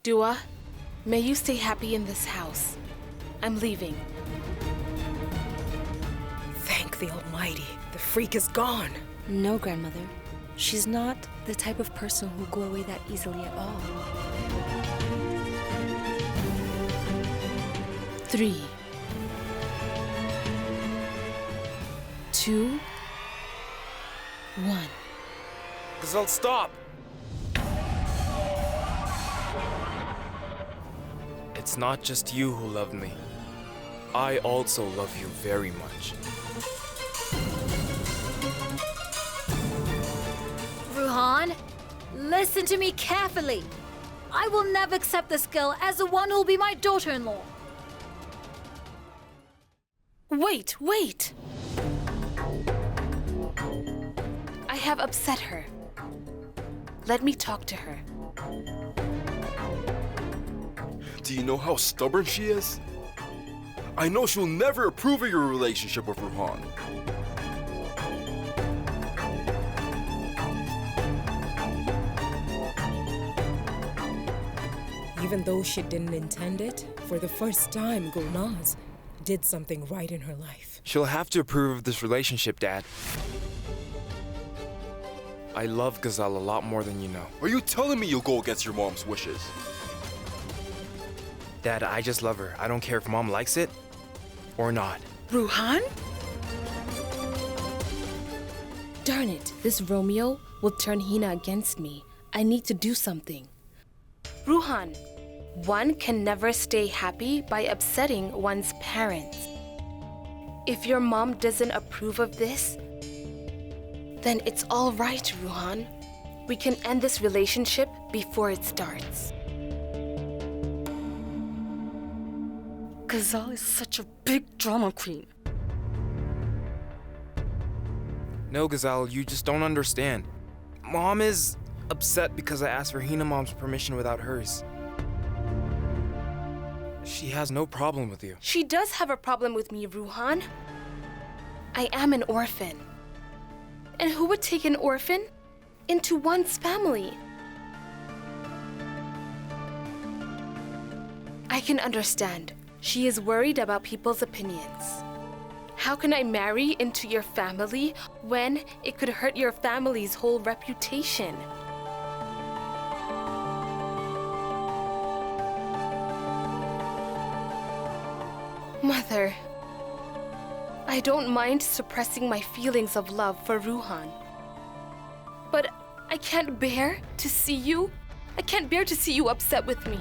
Dua, may you stay happy in this house. I'm leaving. Thank the Almighty. The freak is gone. No, grandmother. She's not the type of person who'll go away that easily at all. 3, 2, 1. Ghazal, stop! It's not just you who love me. I also love you very much. Ruhan, listen to me carefully. I will never accept this girl as the one who will be my daughter-in-law. Wait! I have upset her. Let me talk to her. Do you know how stubborn she is? I know she'll never approve of your relationship with Ruhan. Even though she didn't intend it, for the first time, Gulnaz did something right in her life. She'll have to approve of this relationship, Dad. I love Ghazal a lot more than you know. Are you telling me you'll go against your mom's wishes? Dad, I just love her. I don't care if Mom likes it or not. Ruhan? Darn it, this Romeo will turn Hina against me. I need to do something. Ruhan, one can never stay happy by upsetting one's parents. If your mom doesn't approve of this, then it's all right, Ruhan. We can end this relationship before it starts. Ghazal is such a big drama queen. No, Ghazal, you just don't understand. Mom is upset because I asked for Hina Mom's permission without hers. She has no problem with you. She does have a problem with me, Ruhan. I am an orphan. And who would take an orphan into one's family? I can understand. She is worried about people's opinions. How can I marry into your family when it could hurt your family's whole reputation? Mother, I don't mind suppressing my feelings of love for Ruhan. But I can't bear to see you. I can't bear to see you upset with me.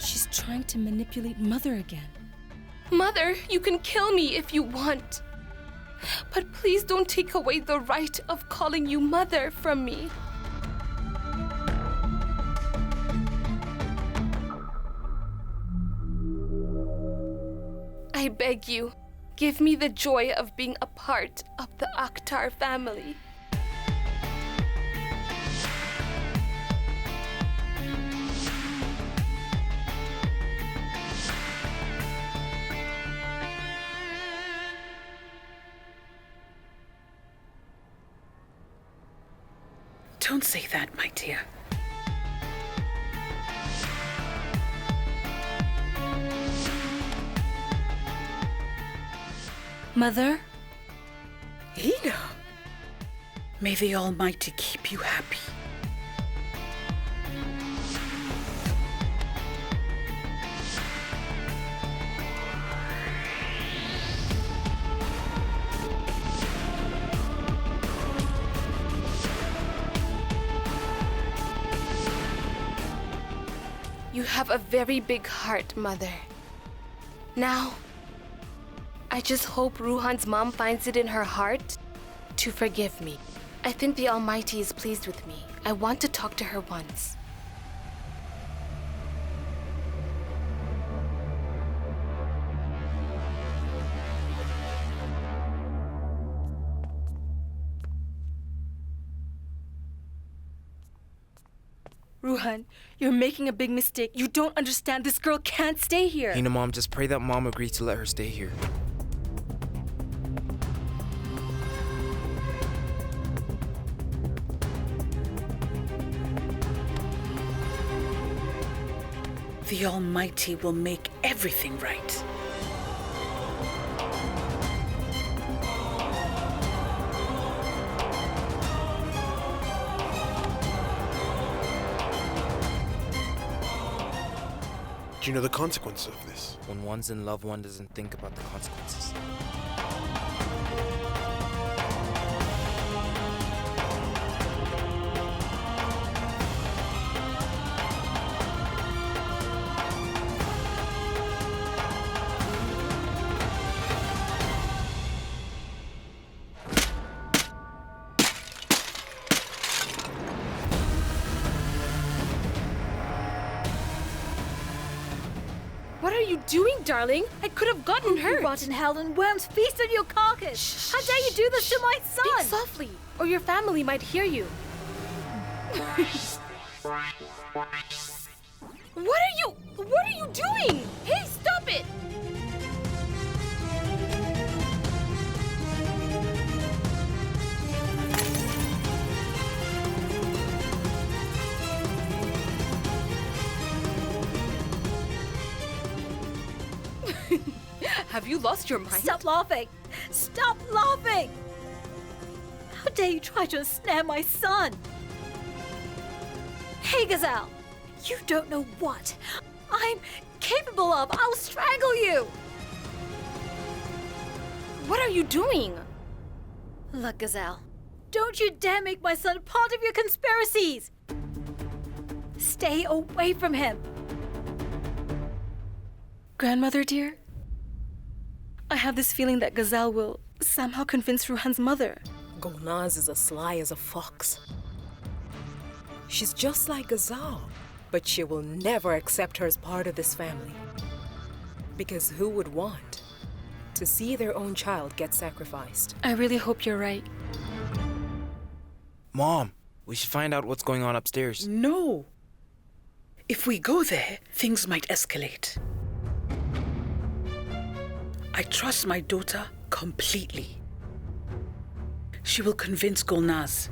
She's trying to manipulate Mother again. Mother, you can kill me if you want. But please don't take away the right of calling you Mother from me. I beg you, give me the joy of being a part of the Akhtar family. Don't say that, my dear. Mother? Hina, may the Almighty keep you happy. You have a very big heart, Mother. Now, I just hope Ruhan's mom finds it in her heart to forgive me. I think the Almighty is pleased with me. I want to talk to her once. Ruhan, you're making a big mistake. You don't understand. This girl can't stay here. Hina Mom, just pray that Mom agrees to let her stay here. The Almighty will make everything right. Do you know the consequence of this? When one's in love, one doesn't think about the consequences. What are you doing, darling? I could have gotten hurt. Rotten hell and worms feast on your carcass! How dare you do this to my Speak son? softly, or your family might hear you. What are you doing? Hey, stop it! Have you lost your mind? Stop laughing! Stop laughing! How dare you try to ensnare my son? Hey, Gazelle! You don't know what I'm capable of! I'll strangle you! What are you doing? Look, Gazelle, don't you dare make my son part of your conspiracies! Stay away from him! Grandmother, dear, I have this feeling that Gazelle will somehow convince Ruhan's mother. Gulnaz is as sly as a fox. She's just like Gazal, but she will never accept her as part of this family. Because who would want to see their own child get sacrificed? I really hope you're right. Mom, we should find out what's going on upstairs. No. If we go there, things might escalate. I trust my daughter completely. She will convince Gulnaz.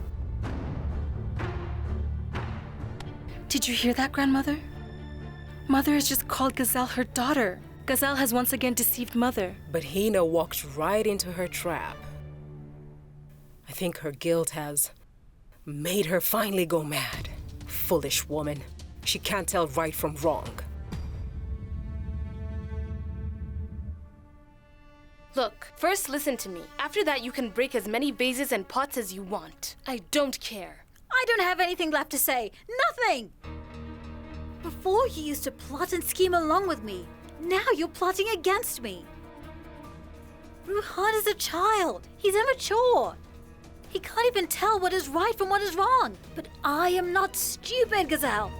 Did you hear that, Grandmother? Mother has just called Gazelle her daughter. Gazelle has once again deceived Mother. But Hina walked right into her trap. I think her guilt has made her finally go mad. Foolish woman. She can't tell right from wrong. Look, first listen to me. After that, you can break as many vases and pots as you want. I don't care. I don't have anything left to say. Nothing! Before you used to plot and scheme along with me. Now you're plotting against me. Ruhan is a child. He's immature. He can't even tell what is right from what is wrong. But I am not stupid, Gazelle.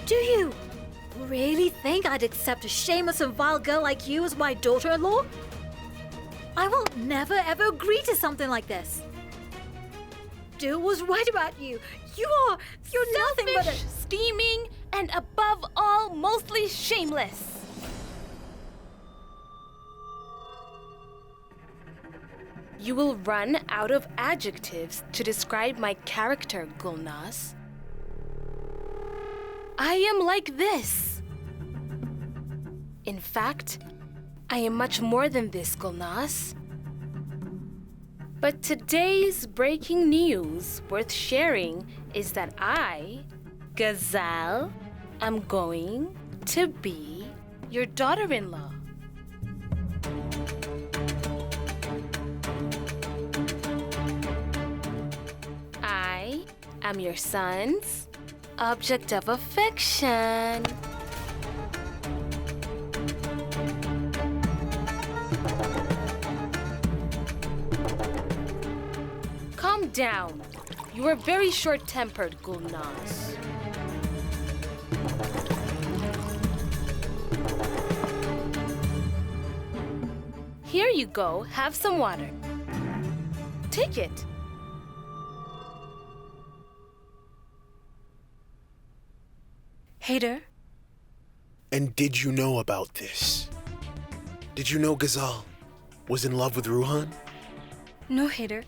Do you really think I'd accept a shameless and vile girl like you as my daughter-in-law? I will never ever agree to something like this. Dill was right about you. You're nothing but a... scheming, and above all, mostly shameless. You will run out of adjectives to describe my character, Gulnaz. I am like this. In fact, I am much more than this, Gulnaz. But today's breaking news worth sharing is that I, Gazelle, am going to be your daughter-in-law. I am your son's object of affection. Calm down. You are very short-tempered, Gulnaz. Here you go. Have some water. Take it. Hader, And did you know about this? Did you know Gazal was in love with Ruhan? no, Hader.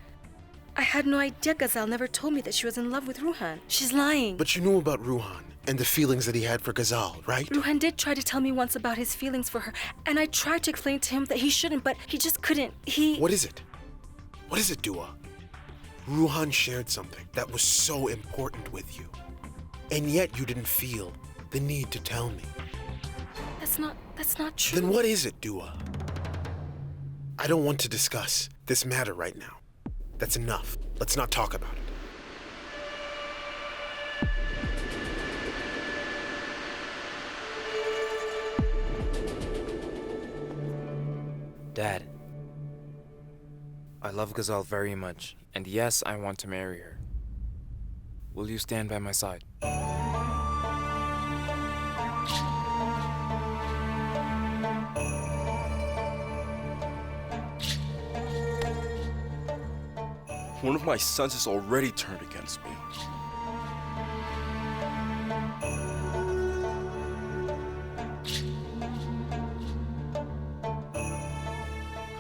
I had no idea Gazelle never told me that she was in love with Ruhan. She's lying. But you knew about Ruhan. and the feelings that he had for Ghazal, right? Ruhan did try to tell me once about his feelings for her, and I tried to explain to him that he shouldn't, but he just couldn't. What is it? What is it, Dua? Ruhan shared something that was so important with you, and yet you didn't feel the need to tell me. That's not true. Then what is it, Dua? I don't want to discuss this matter right now. That's enough. Let's not talk about it. Dad, I love Ghazal very much, and yes, I want to marry her. Will you stand by my side? One of my sons has already turned against me.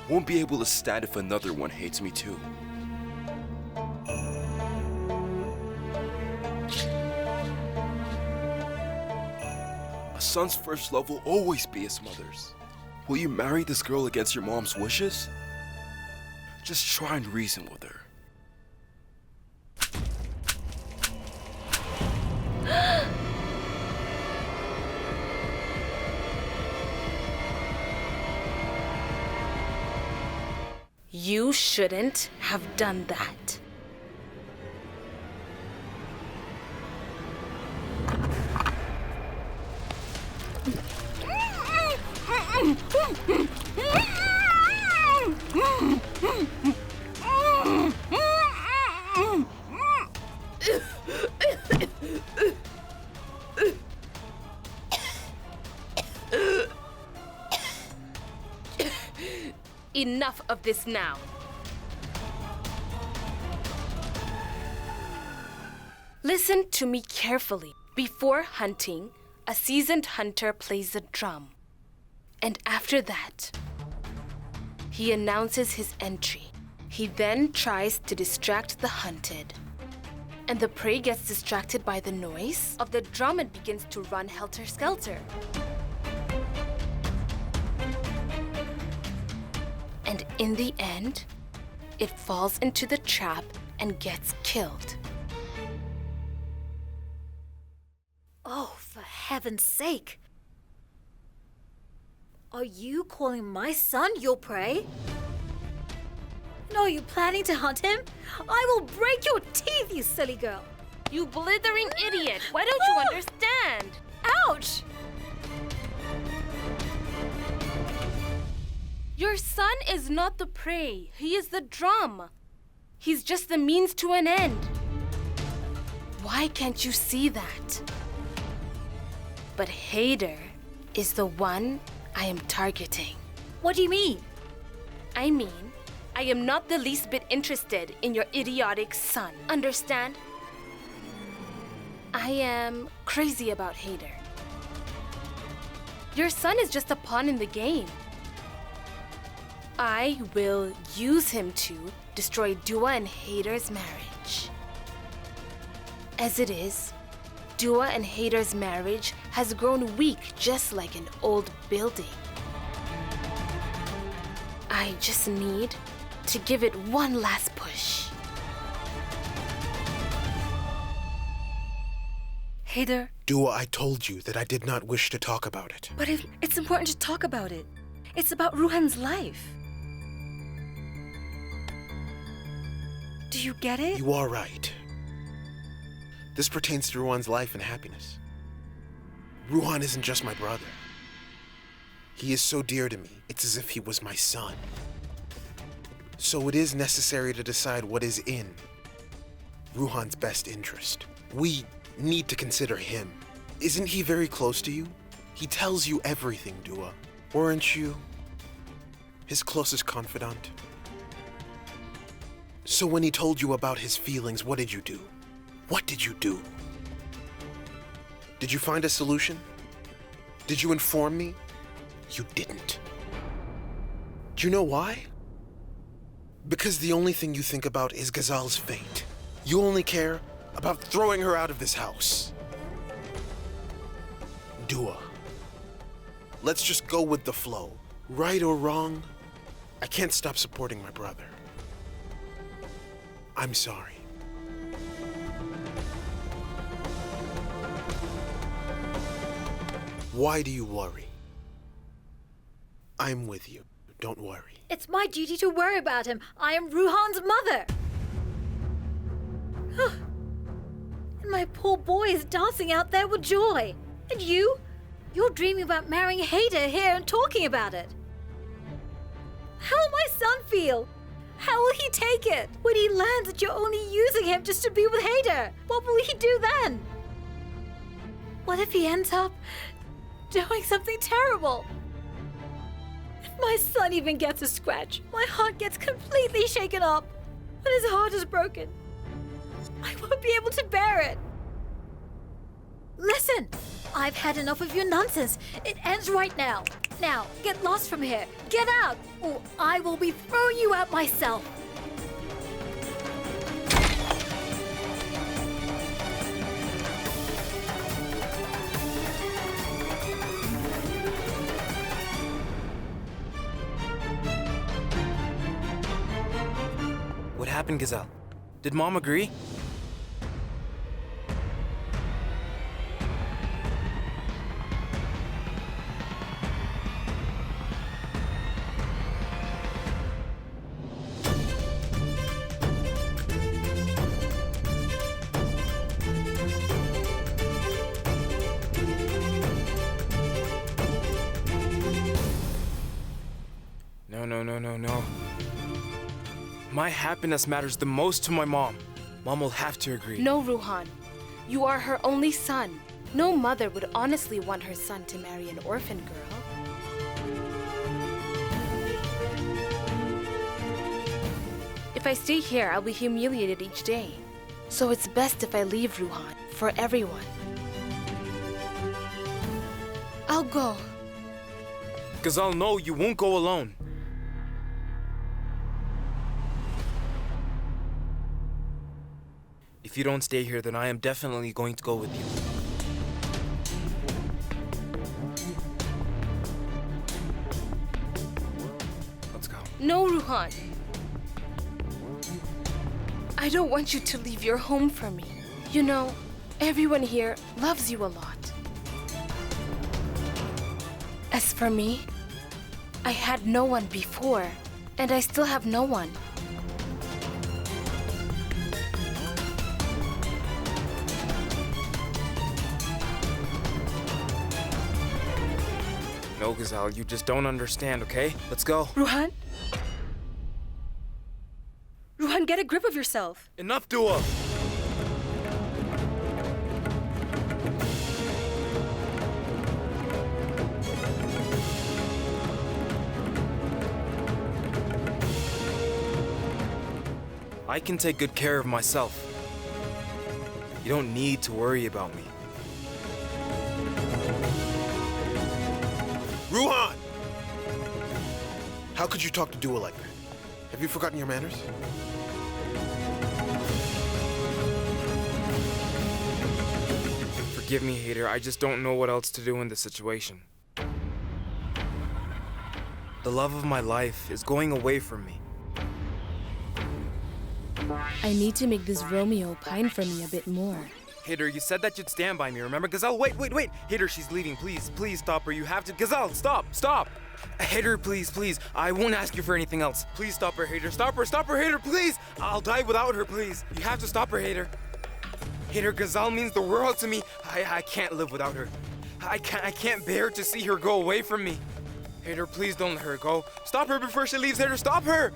I won't be able to stand if another one hates me too. A son's first love will always be his mother's. Will you marry this girl against your mom's wishes? Just try and reason with her. You shouldn't have done that. Enough of this now. Listen to me carefully. Before hunting, a seasoned hunter plays the drum. And after that, he announces his entry. He then tries to distract the hunted. And the prey gets distracted by the noise of the drum and begins to run helter-skelter. And in the end, it falls into the trap and gets killed. Oh, for heaven's sake. Are you calling my son your prey? And are you planning to hunt him? I will break your teeth, you silly girl. You blithering idiot! Why don't you understand? Ouch! Your son is not the prey. He is the drum. He's just the means to an end. Why can't you see that? But Haider is the one I am targeting. What do you mean? I mean, I am not the least bit interested in your idiotic son. Understand? I am crazy about Haider. Your son is just a pawn in the game. I will use him to destroy Dua and Haider's marriage. As it is, Dua and Haider's marriage has grown weak just like an old building. I just need to give it one last push. Haider, Dua, I told you that I did not wish to talk about it. but it's important to talk about it. It's about Ruhan's life. Do you get it? You are right. This pertains to Ruhan's life and happiness. Ruhan isn't just my brother. He is so dear to me, it's as if he was my son. So it is necessary to decide what is in Ruhan's best interest. We need to consider him. Isn't he very close to you? He tells you everything, Dua. Weren't you his closest confidant? So when he told you about his feelings, what did you do? What did you do? Did you find a solution? Did you inform me? You didn't. Do you know why? Because the only thing you think about is Ghazal's fate. You only care about throwing her out of this house. Dua, let's just go with the flow. Right or wrong, I can't stop supporting my brother. I'm sorry. Why do you worry? I'm with you. Don't worry. It's my duty to worry about him. I am Ruhan's mother. And my poor boy is dancing out there with joy. And you're dreaming about marrying Hader here and talking about it. How will my son feel? How will he take it when he learns that you're only using him just to be with Hader? What will he do then? What if he ends up doing something terrible? If my son even gets a scratch, my heart gets completely shaken up. When his heart is broken, I won't be able to bear it. Listen, I've had enough of your nonsense. It ends right now. Now, get lost from here. Get out, or I will be throwing you out myself. What happened, Gazelle? Did Mom agree? No. My happiness matters the most to my mom. Mom will have to agree. No, Ruhan. You are her only son. No mother would honestly want her son to marry an orphan girl. If I stay here, I'll be humiliated each day. So it's best if I leave, Ruhan, for everyone. I'll go. Gazelle, no, you won't go alone. If you don't stay here, then I am definitely going to go with you. Let's go. No, Ruhan. I don't want you to leave your home for me. You know, everyone here loves you a lot. As for me, I had no one before, and I still have no one. No, Gazelle, you just don't understand, okay? Let's go. Ruhan? Ruhan, get a grip of yourself. Enough, Dua! I can take good care of myself. You don't need to worry about me. Ruhan! How could you talk to Dua like that? Have you forgotten your manners? Forgive me, Hader. I just don't know what else to do in this situation. The love of my life is going away from me. I need to make this Romeo pine for me a bit more. Hader, you said that you'd stand by me, remember? Gazelle, wait! Hader, she's leaving. Please stop her. You have to. Gazelle, stop! Hader, please. I won't ask you for anything else. Please stop her, Hader. Stop her, Hader, please! I'll die without her, please. You have to stop her, Hader. Hader, Gazelle means the world to me. I can't live without her. I can't bear to see her go away from me. Hader, please don't let her go. Stop her before she leaves, Hader. Stop her!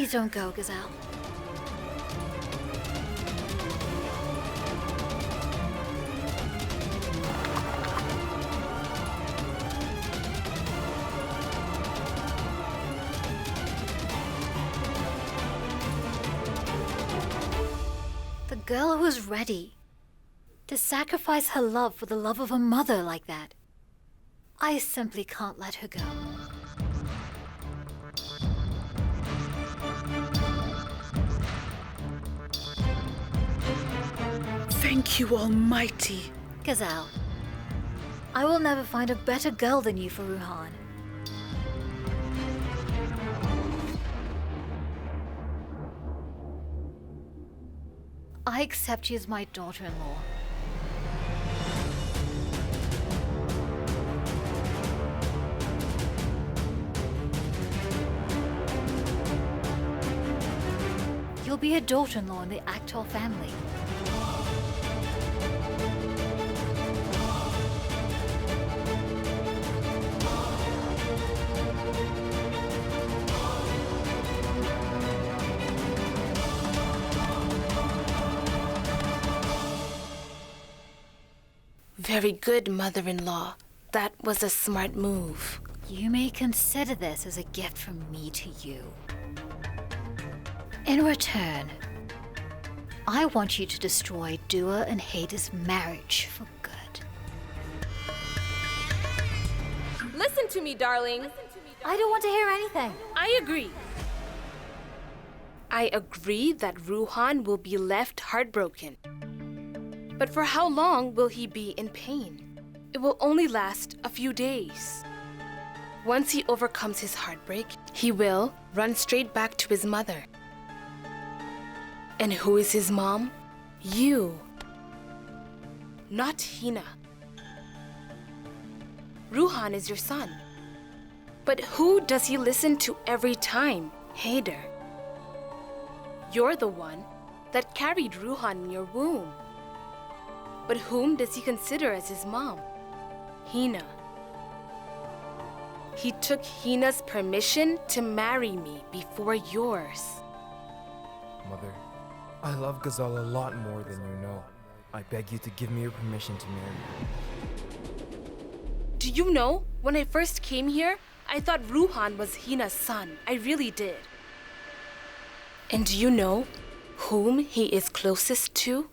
Please don't go, Gazelle. The girl who is ready to sacrifice her love for the love of a mother like that, I simply can't let her go. Thank you, Almighty. Gazelle, I will never find a better girl than you for Ruhan. I accept you as my daughter-in-law. You'll be a daughter-in-law in the Akhtal family. Very good, mother-in-law. That was a smart move. You may consider this as a gift from me to you. In return, I want you to destroy Dua and Haydar's marriage for good. Listen to me, darling. I don't want to hear anything. I agree. I agree that Ruhan will be left heartbroken. But for how long will he be in pain? It will only last a few days. Once he overcomes his heartbreak, he will run straight back to his mother. And who is his mom? You. Not Hina. Ruhan is your son. But who does he listen to every time? Haydar. You're the one that carried Ruhan in your womb. But whom does he consider as his mom? Hina. He took Hina's permission to marry me before yours. Mother, I love Gazelle a lot more than you know. I beg you to give me your permission to marry her. Do you know, when I first came here, I thought Ruhan was Hina's son. I really did. And do you know whom he is closest to?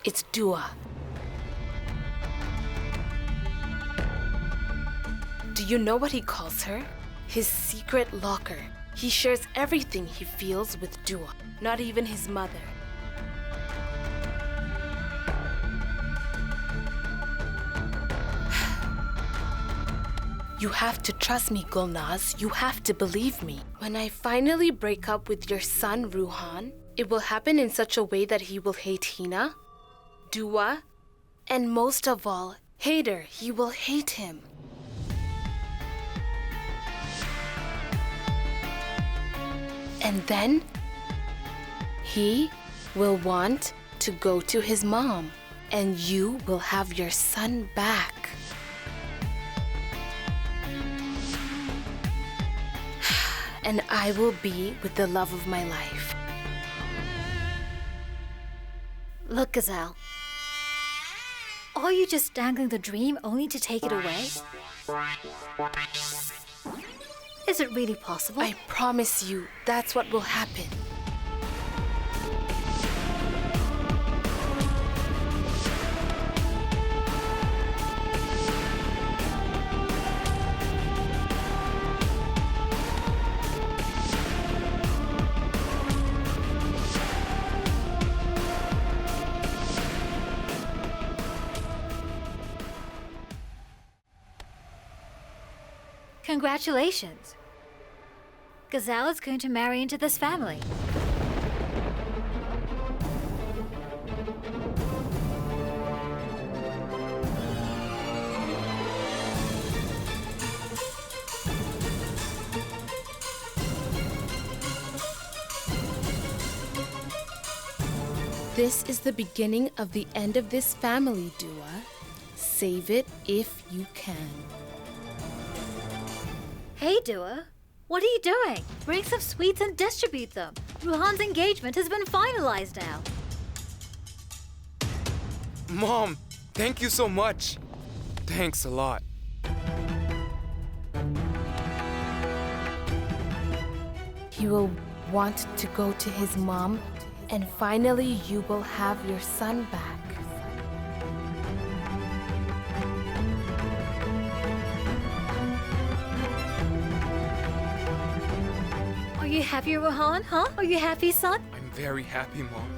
It's Dua. Do you know what he calls her? His secret locker. He shares everything he feels with Dua, not even his mother. You have to trust me, Gulnaz. You have to believe me. When I finally break up with your son, Ruhan, it will happen in such a way that he will hate Hina, Dua, and most of all, Haydar. He will hate him. And then, he will want to go to his mom, and you will have your son back. And I will be with the love of my life. Look, Gazelle. Are you just dangling the dream only to take it away? Is it really possible? I promise you, that's what will happen. Congratulations. Gazelle is going to marry into this family. This is the beginning of the end of this family, Dua. Save it if you can. Hey, Dua. What are you doing? Bring some sweets and distribute them. Ruhan's engagement has been finalized now. Mom, thank you so much. Thanks a lot. He will want to go to his mom, and finally you will have your son back. Are you happy, Ruhan? Huh? Are you happy, son? I'm very happy, Mom.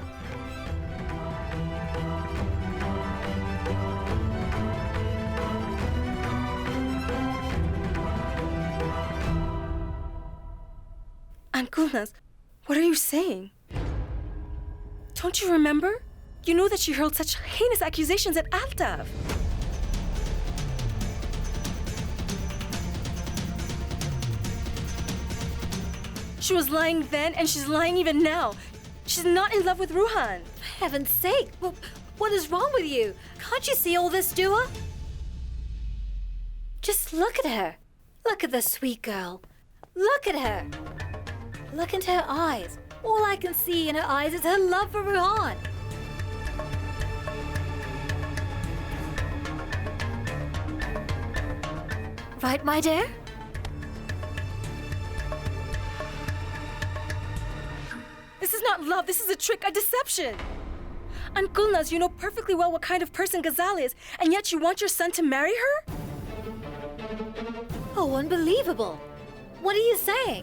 Aunt Gulnaz, what are you saying? Don't you remember? You know that she hurled such heinous accusations at Altaf. She was lying then and she's lying even now. She's not in love with Ruhan. For heaven's sake, what is wrong with you? Can't you see all this, Dua? Just look at her. Look at the sweet girl. Look at her. Look into her eyes. All I can see in her eyes is her love for Ruhan. Right, my dear? This is not love, this is a trick, a deception. Aunt Gulnaz, you know perfectly well what kind of person Ghazal is, and yet you want your son to marry her? Oh, unbelievable. What are you saying?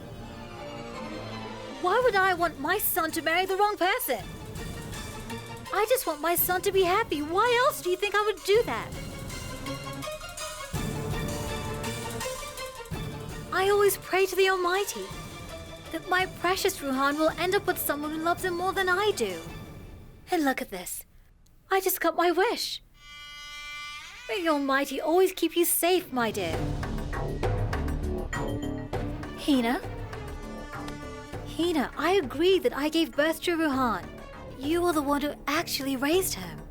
Why would I want my son to marry the wrong person? I just want my son to be happy. Why else do you think I would do that? I always pray to the Almighty that my precious Ruhan will end up with someone who loves him more than I do. And look at this. I just got my wish. May the Almighty always keep you safe, my dear. Hina? Hina, I agree that I gave birth to Ruhan. You are the one who actually raised him.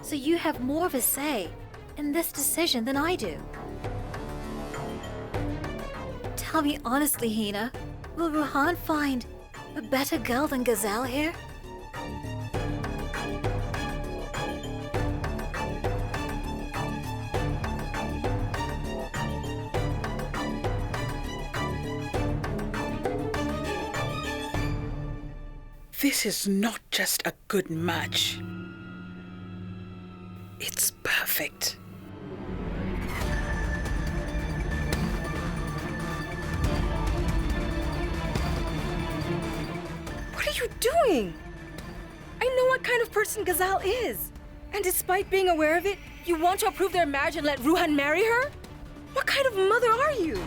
So you have more of a say in this decision than I do. Tell me honestly, Hina, will Ruhan find a better girl than Ghazal here? This is not just a good match. It's perfect. What are you doing? I know what kind of person Ghazal is. And despite being aware of it, you want to approve their marriage and let Ruhan marry her? What kind of mother are you?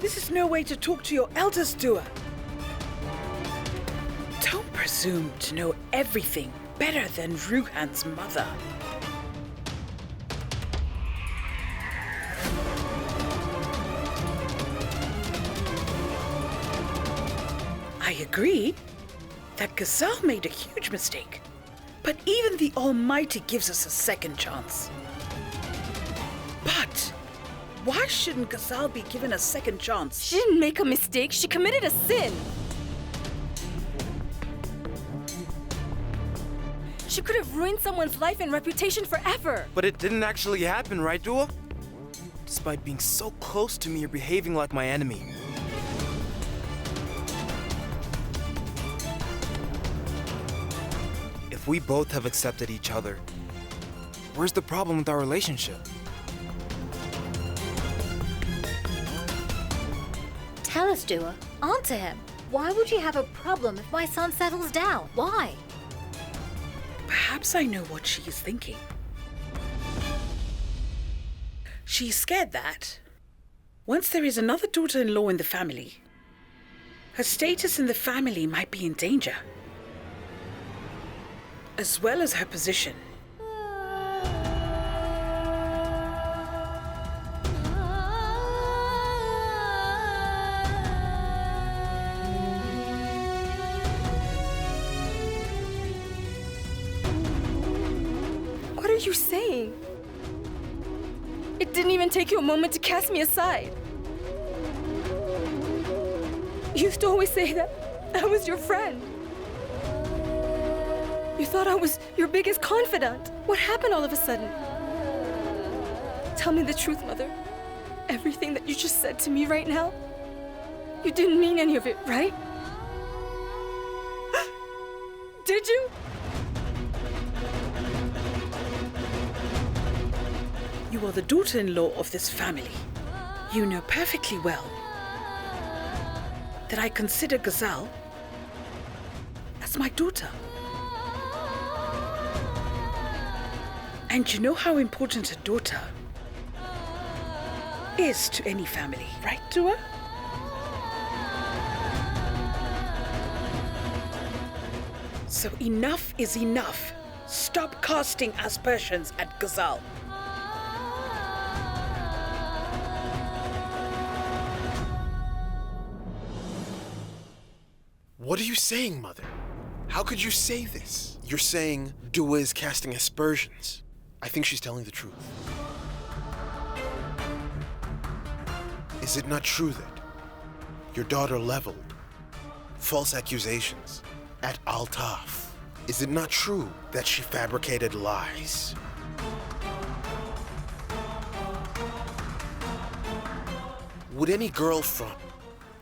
This is no way to talk to your elders, Dua. Don't presume to know everything better than Ruhan's mother. I agree that Ghazal made a huge mistake, but even the Almighty gives us a second chance. But why shouldn't Ghazal be given a second chance? She didn't make a mistake, she committed a sin. She could have ruined someone's life and reputation forever. But it didn't actually happen, right, Dua? Despite being so close to me, you're behaving like my enemy. If we both have accepted each other, where's the problem with our relationship? Tell us, Dua. Answer him. Why would you have a problem if my son settles down? Why? Perhaps I know what she is thinking. She's scared that once there is another daughter-in-law in the family, her status in the family might be in danger, as well as her position. What are you saying? It didn't even take you a moment to cast me aside. You used to always say that I was your friend. You thought I was your biggest confidant. What happened all of a sudden? Tell me the truth, Mother. Everything that you just said to me right now, you didn't mean any of it, right? Did you? You are the daughter-in-law of this family. You know perfectly well that I consider Ghazal as my daughter. And you know how important a daughter is to any family, right, Dua? So enough is enough. Stop casting aspersions at Ghazal. What are you saying, Mother? How could you say this? You're saying Dua is casting aspersions. I think she's telling the truth. Is it not true that your daughter leveled false accusations at Altaf? Is it not true that she fabricated lies? Would any girl from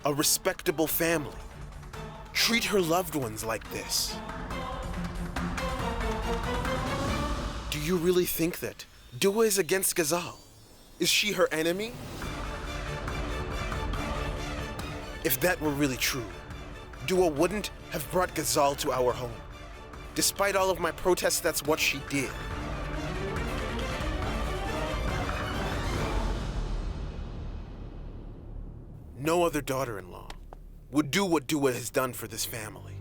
a respectable family treat her loved ones like this? Do you really think that Dua is against Ghazal? Is she her enemy? If that were really true, Dua wouldn't have brought Ghazal to our home. Despite all of my protests, that's what she did. No other daughter-in-law would do what Dua has done for this family.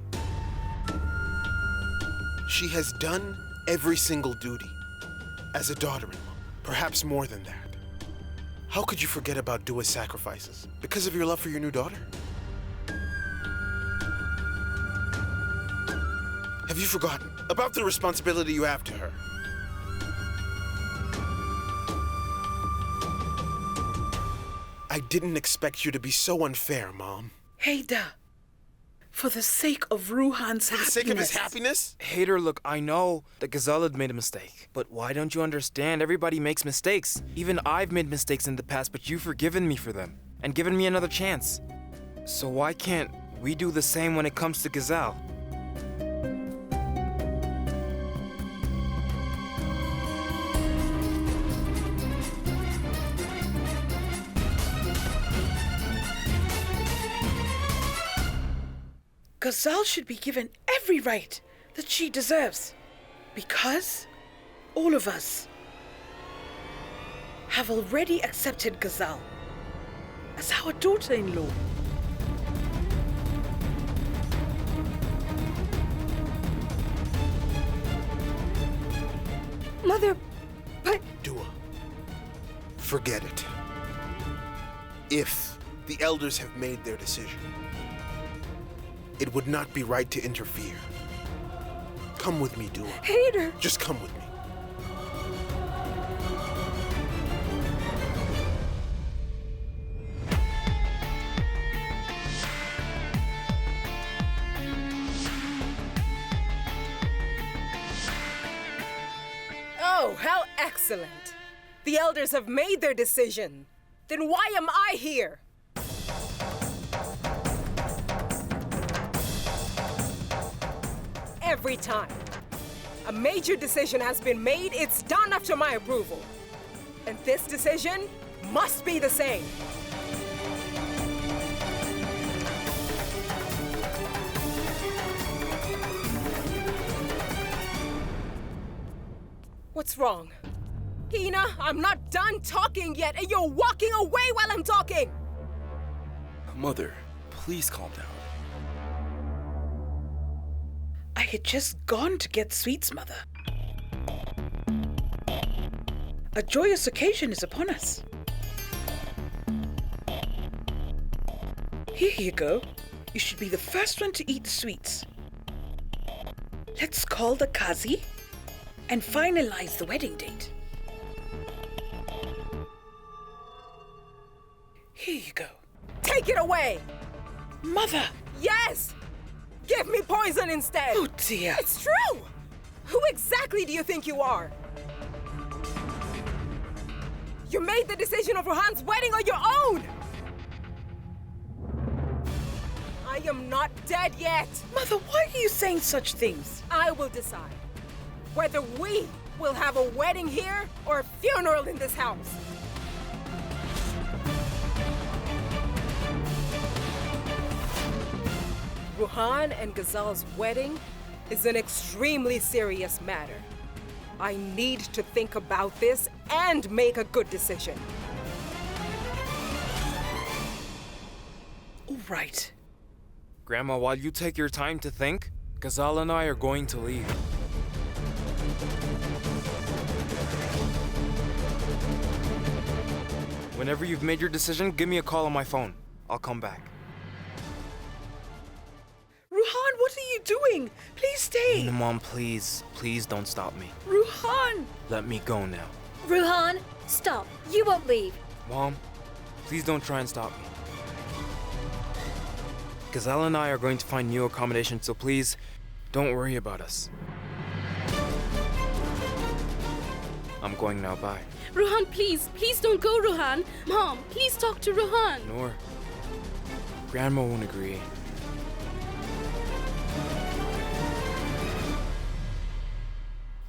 She has done every single duty as a daughter-in-law, perhaps more than that. How could you forget about Dua's sacrifices because of your love for your new daughter? Have you forgotten about the responsibility you have to her? I didn't expect you to be so unfair, Mom. Haida, for the sake of Ruhan's happiness. For the sake of his happiness? Hader, look, I know that Ghazal had made a mistake. But why don't you understand? Everybody makes mistakes. Even I've made mistakes in the past, but you've forgiven me for them and given me another chance. So why can't we do the same when it comes to Ghazal? Ghazal should be given every right that she deserves. Because all of us have already accepted Ghazal as our daughter-in-law. Mother, but... Dua, forget it. If the elders have made their decision, it would not be right to interfere. Come with me, Dua. Hader! Just come with me. Oh, how excellent. The elders have made their decision. Then why am I here? Every time a major decision has been made, it's done after my approval. And this decision must be the same. What's wrong? Hina, I'm not done talking yet, and you're walking away while I'm talking! Mother, please calm down. I had just gone to get sweets, Mother. A joyous occasion is upon us. Here you go. You should be the first one to eat the sweets. Let's call the Qazi and finalize the wedding date. Here you go. Take it away! Mother! Yes! Give me poison instead! Oh dear! It's true! Who exactly do you think you are? You made the decision of Ruhan's wedding on your own! I am not dead yet! Mother, why are you saying such things? I will decide whether we will have a wedding here or a funeral in this house. Ruhan and Ghazal's wedding is an extremely serious matter. I need to think about this and make a good decision. All right. Grandma, while you take your time to think, Ghazal and I are going to leave. Whenever you've made your decision, give me a call on my phone. I'll come back. Ruhan, what are you doing? Please stay. Mom, please, please don't stop me. Ruhan! Let me go now. Ruhan, stop. You won't leave. Mom, please don't try and stop me. Ghazal and I are going to find new accommodation, so please, don't worry about us. I'm going now, bye. Ruhan, please don't go, Ruhan. Mom, please talk to Ruhan. Noor, Grandma won't agree.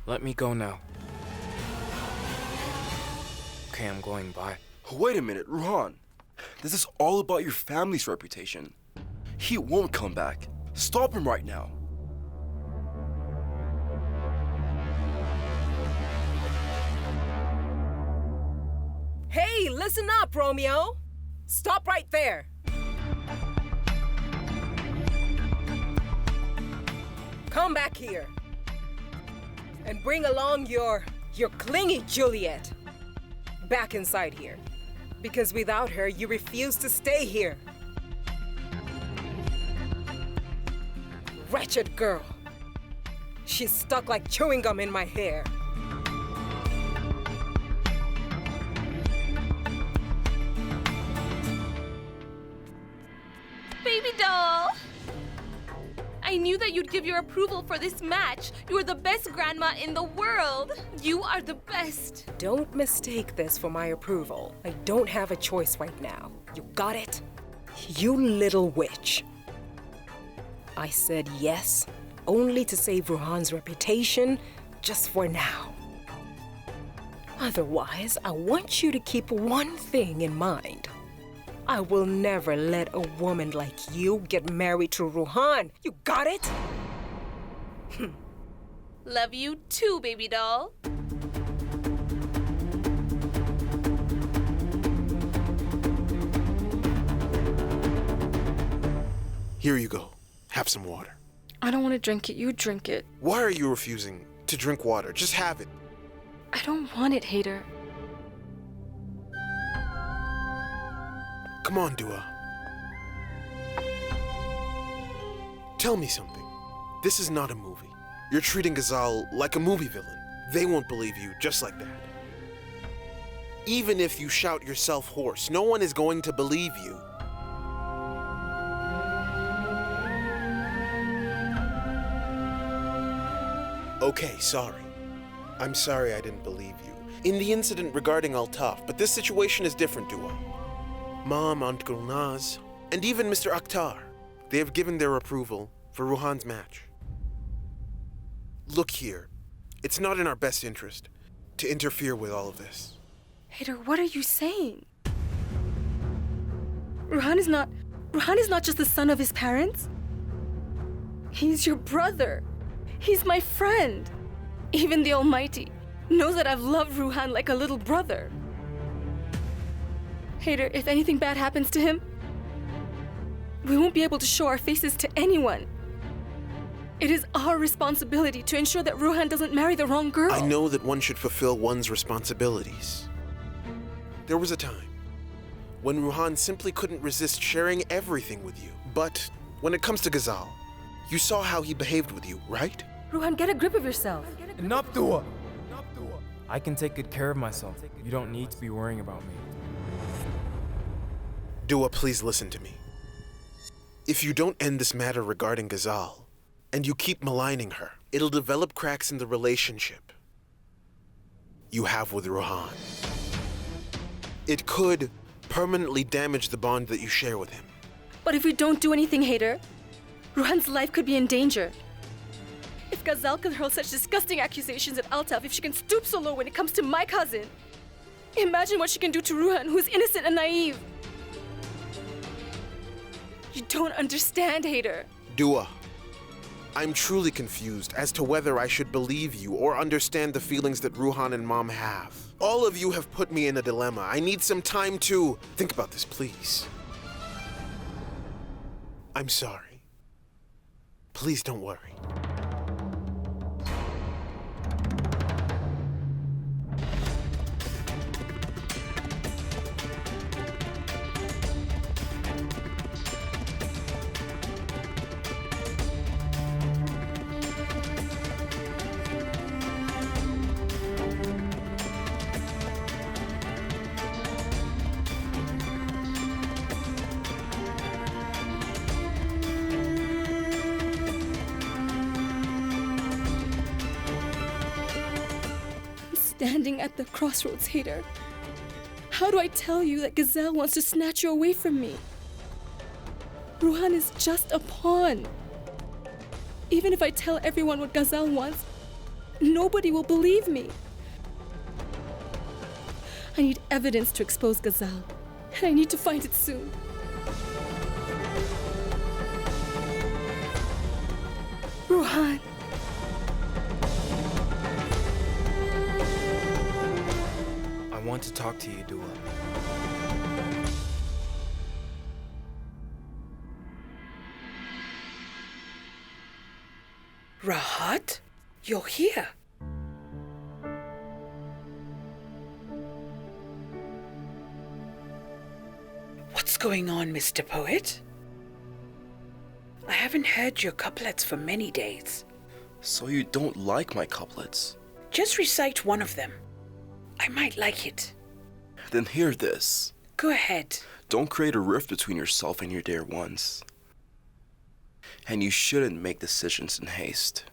Let me go now. Okay, I'm going, bye. Wait a minute, Ruhan. This is all about your family's reputation. He won't come back. Stop him right now. Hey, listen up, Romeo! Stop right there! Come back here. And bring along your clingy Juliet back inside here. Because without her, you refuse to stay here. Wretched girl. She's stuck like chewing gum in my hair. Baby doll! I knew that you'd give your approval for this match. You are the best grandma in the world. You are the best. Don't mistake this for my approval. I don't have a choice right now. You got it? You little witch. I said yes, only to save Ruhan's reputation, just for now. Otherwise, I want you to keep one thing in mind. I will never let a woman like you get married to Ruhan. You got it? Love you too, baby doll. Here you go. Have some water. I don't want to drink it. You drink it. Why are you refusing to drink water? Just have it. I don't want it, Hader. Come on, Dua. Tell me something. This is not a movie. You're treating Ghazal like a movie villain. They won't believe you just like that. Even if you shout yourself hoarse, no one is going to believe you. Okay, sorry. I'm sorry I didn't believe you. In the incident regarding Altaf, but this situation is different, Dua. Mom, Aunt Gulnaz, and even Mr. Akhtar, they have given their approval for Ruhan's match. Look here, it's not in our best interest to interfere with all of this. Hader, what are you saying? Ruhan is not just the son of his parents. He's your brother. He's my friend. Even the Almighty knows that I've loved Ruhan like a little brother. Hader, if anything bad happens to him, we won't be able to show our faces to anyone. It is our responsibility to ensure that Ruhan doesn't marry the wrong girl. I know that one should fulfill one's responsibilities. There was a time when Ruhan simply couldn't resist sharing everything with you. But when it comes to Ghazal, you saw how he behaved with you, right? Ruhan, get a grip of yourself. Enough, Dua! I can take good care of myself. You don't need to be worrying about me. Dua, please listen to me. If you don't end this matter regarding Ghazal, and you keep maligning her, it'll develop cracks in the relationship you have with Ruhan. It could permanently damage the bond that you share with him. But if we don't do anything, Hader, Ruhan's life could be in danger. If Ghazal can hurl such disgusting accusations at Altaf, if she can stoop so low when it comes to my cousin, imagine what she can do to Ruhan, who's innocent and naive. You don't understand, Hader. Dua, I'm truly confused as to whether I should believe you or understand the feelings that Ruhan and Mom have. All of you have put me in a dilemma. I need some time to think about this, please. I'm sorry. Please don't worry. Standing at the crossroads, Hader. How do I tell you that Ghazal wants to snatch you away from me? Ruhan is just a pawn. Even if I tell everyone what Ghazal wants, nobody will believe me. I need evidence to expose Ghazal, and I need to find it soon. Ruhan. I want to talk to you, Dua. Rahat? You're here. What's going on, Mr. Poet? I haven't heard your couplets for many days. So you don't like my couplets? Just recite one of them. I might like it. Then hear this. Go ahead. Don't create a rift between yourself and your dear ones. And you shouldn't make decisions in haste.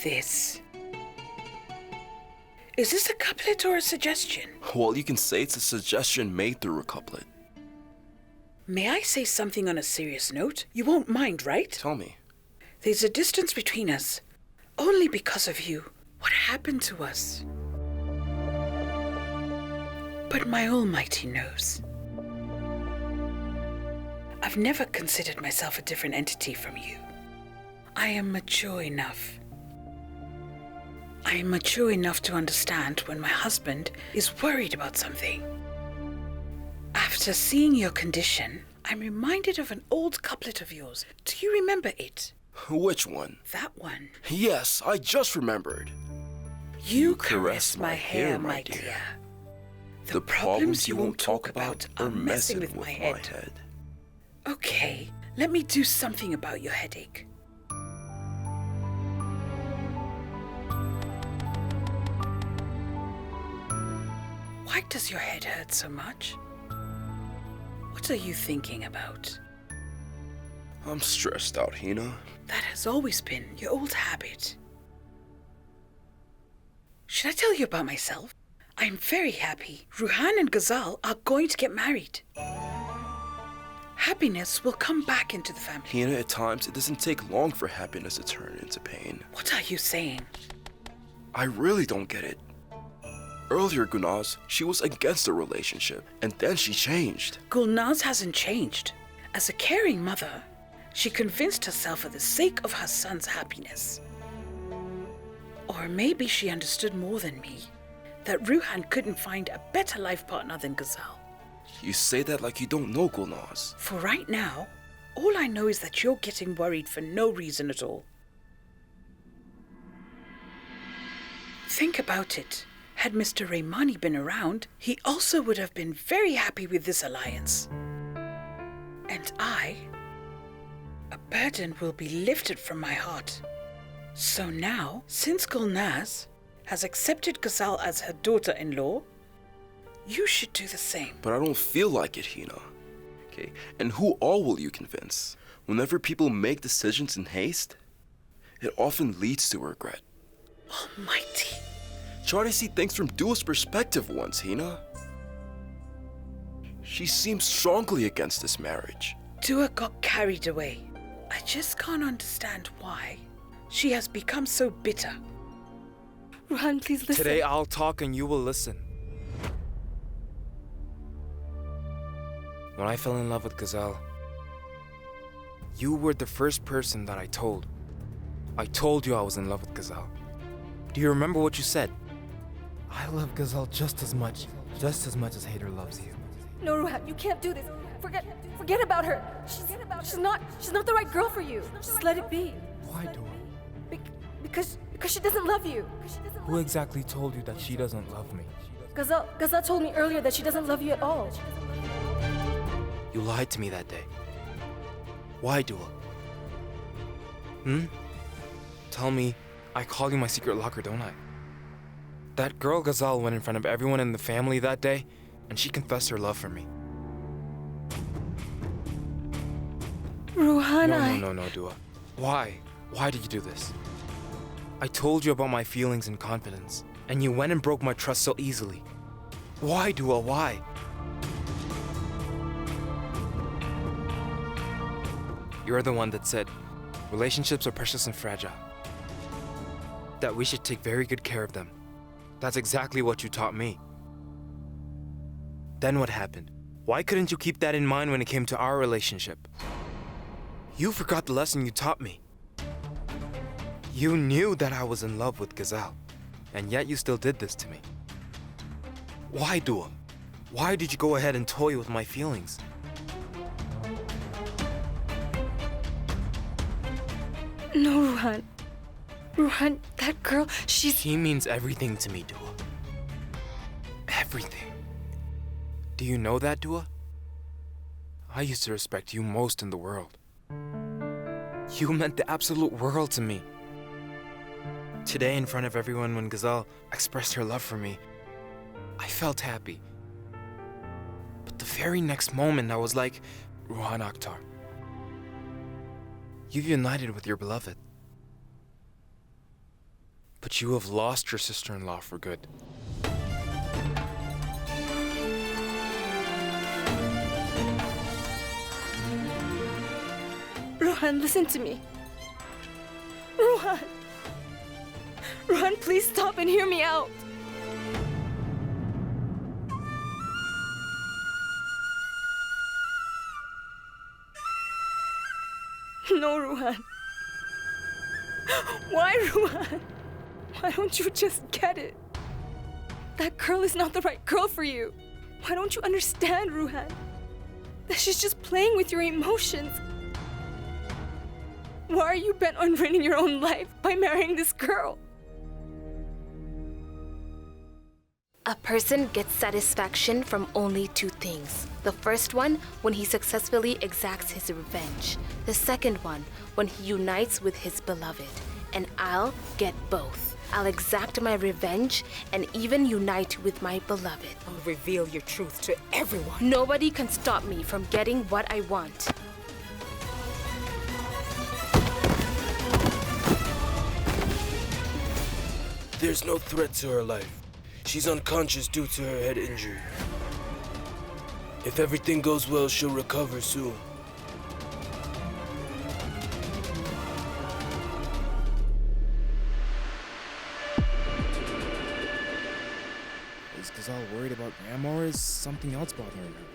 This. Is this a couplet or a suggestion? Well, you can say it's a suggestion made through a couplet. May I say something on a serious note? You won't mind, right? Tell me. There's a distance between us. Only because of you. What happened to us? But my Almighty knows. I've never considered myself a different entity from you. I am mature enough. I am mature enough to understand when my husband is worried about something. After seeing your condition, I'm reminded of an old couplet of yours. Do you remember it? Which one? That one. Yes, I just remembered. You caress my hair, my dear. The problems you won't talk about are messing with my head. Okay, let me do something about your headache. Why does your head hurt so much? What are you thinking about? I'm stressed out, Hina. That has always been your old habit. Should I tell you about myself? I am very happy. Ruhan and Ghazal are going to get married. Happiness will come back into the family. Hina, at times, it doesn't take long for happiness to turn into pain. What are you saying? I really don't get it. Earlier, Gulnaz, she was against the relationship, and then she changed. Gulnaz hasn't changed. As a caring mother, she convinced herself for the sake of her son's happiness. Or maybe she understood more than me, that Ruhan couldn't find a better life partner than Ghazal. You say that like you don't know Gulnaz. For right now, all I know is that you're getting worried for no reason at all. Think about it. Had Mr. Raymani been around, he also would have been very happy with this alliance. And a burden will be lifted from my heart. So now, since Gulnaz has accepted Ghazal as her daughter-in-law, you should do the same. But I don't feel like it, Hina. Okay, and who all will you convince? Whenever people make decisions in haste, it often leads to regret. Almighty. Try to see things from Dua's perspective once, Hina. She seems strongly against this marriage. Dua got carried away. I just can't understand why. She has become so bitter. Ruhan, please listen. Today I'll talk and you will listen. When I fell in love with Gazelle, you were the first person that I told. I told you I was in love with Gazelle. Do you remember what you said? I love Gazelle just as much as Hader loves you. No, Ruhan, you can't do this. Forget about her. She's not the right girl for you. Just let it be. Why, Dua? Because she doesn't love you. Who exactly told you that she doesn't love me? Gazelle told me earlier that she doesn't love you at all. You lied to me that day. Why, Dua? Tell me, I call you my secret locker, don't I? That girl Gazelle went in front of everyone in the family that day, and she confessed her love for me. Ruhan, No, Dua. Why? Why did you do this? I told you about my feelings and confidence, and you went and broke my trust so easily. Why, Dua? Why? You're the one that said relationships are precious and fragile. That we should take very good care of them. That's exactly what you taught me. Then what happened? Why couldn't you keep that in mind when it came to our relationship? You forgot the lesson you taught me. You knew that I was in love with Gazelle, and yet you still did this to me. Why, Dua? Why did you go ahead and toy with my feelings? No, Ruhan. Ruhan, that girl, She means everything to me, Dua. Everything. Do you know that, Dua? I used to respect you most in the world. You meant the absolute world to me. Today, in front of everyone, when Gazelle expressed her love for me, I felt happy. But the very next moment, I was like, Ruhan Akhtar, you've united with your beloved. But you have lost your sister-in-law for good. Ruhan, listen to me. Ruhan! Ruhan, please stop and hear me out. No, Ruhan. Why, Ruhan? Why don't you just get it? That girl is not the right girl for you. Why don't you understand, Ruhan? That she's just playing with your emotions. Why are you bent on ruining your own life by marrying this girl? A person gets satisfaction from only two things. The first one, when he successfully exacts his revenge. The second one, when he unites with his beloved. And I'll get both. I'll exact my revenge and even unite with my beloved. I'll reveal your truth to everyone. Nobody can stop me from getting what I want. There's no threat to her life. She's unconscious due to her head injury. If everything goes well, she'll recover soon. Is Gazelle worried about Grandma or is something else bothering her?